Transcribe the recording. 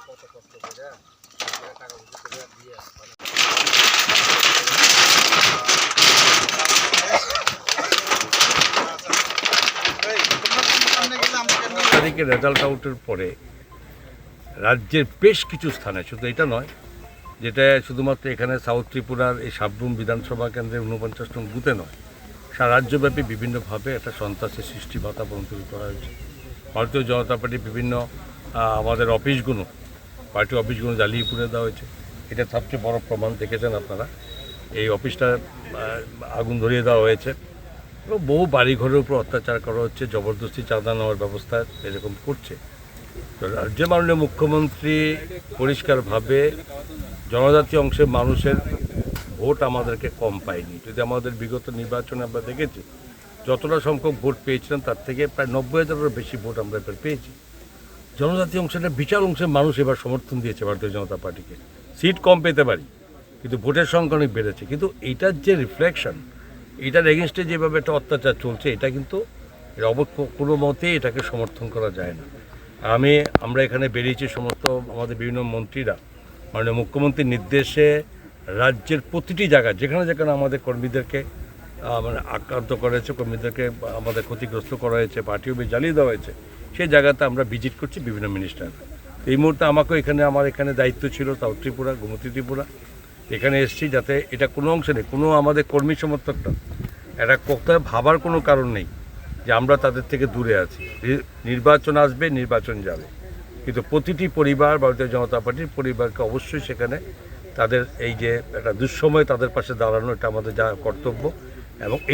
তারিখে রেজাল্ট আউটের পরে রাজ্যের বেশ কিছু স্থানে, শুধু এটা নয়, যেটা শুধুমাত্র এখানে সাউথ ত্রিপুরার এই সাবরুম বিধানসভা কেন্দ্রের 49 নং বুথে নয়, সারা রাজ্যব্যাপী বিভিন্নভাবে একটা সন্ত্রাসের সৃষ্টি বাতাবরণ তৈরি করা হয়েছে। ভারতীয় জনতা পার্টির বিভিন্ন আমাদের অফিসগুলো, পার্টি অফিসগুলো জ্বালিয়ে পুড়ে দেওয়া হয়েছে। এটা সবচেয়ে বড় প্রমাণ, দেখেছেন আপনারা। এই অফিসটা আগুন ধরিয়ে দেওয়া হয়েছে এবং বহু বাড়িঘরের উপর অত্যাচার করা হচ্ছে, জবরদস্তি চাঁদা নেওয়ার ব্যবস্থা এরকম করছে। তো রাজ্যের মাননীয় মুখ্যমন্ত্রী পরিষ্কারভাবে জনজাতি অংশের মানুষের ভোট আমাদেরকে কম পায়নি। যদি আমাদের বিগত নির্বাচনে আমরা দেখেছি যতটা সংখ্যক ভোট পেয়েছিলাম তার থেকে প্রায় 90,000-এরও বেশি ভোট আমরা এবার পেয়েছি। জনজাতি অংশের বিশাল অংশের মানুষ এবার সমর্থন দিয়েছে ভারতীয় জনতা পার্টিকে। সিট কম পেতে পারি কিন্তু ভোটের সংখ্যা অনেক বেড়েছে। কিন্তু এইটার যে রিফ্লেকশন, এইটার এগেনস্টে যেভাবে একটা অত্যাচার চলছে, এটা কিন্তু কোনো মতেই এটাকে সমর্থন করা যায় না। আমরা এখানে বেরিয়েছি সমস্ত আমাদের বিভিন্ন মন্ত্রীরা মাননীয় মুখ্যমন্ত্রীর নির্দেশে রাজ্যের প্রতিটি জায়গায় যেখানে যেখানে আমাদের কর্মীদেরকে মানে আক্রান্ত করা হয়েছে, কর্মীদেরকে আমাদের ক্ষতিগ্রস্ত করা হয়েছে, পার্টি অফিস জ্বালিয়ে দেওয়া হয়েছে, সেই জায়গাতে আমরা ভিজিট করছি বিভিন্ন মিনিস্টার। এই মুহূর্তে আমাকেও আমার এখানে দায়িত্ব ছিল সাউথ ত্রিপুরা, গোমতী ত্রিপুরা, এখানে এসেছি যাতে এটা কোনো অংশে নেই, কোনো আমাদের কর্মী সমর্থকটা এটা কোথায় ভাবার কোনো কারণ নেই যে আমরা তাদের থেকে দূরে আছি। নির্বাচন আসবে, নির্বাচন যাবে, কিন্তু প্রতিটি পরিবার, ভারতীয় জনতা পার্টির পরিবারকে অবশ্যই সেখানে তাদের এই যে একটা দুঃসময়ে তাদের পাশে দাঁড়ানো, এটা আমাদের যা কর্তব্য। এবং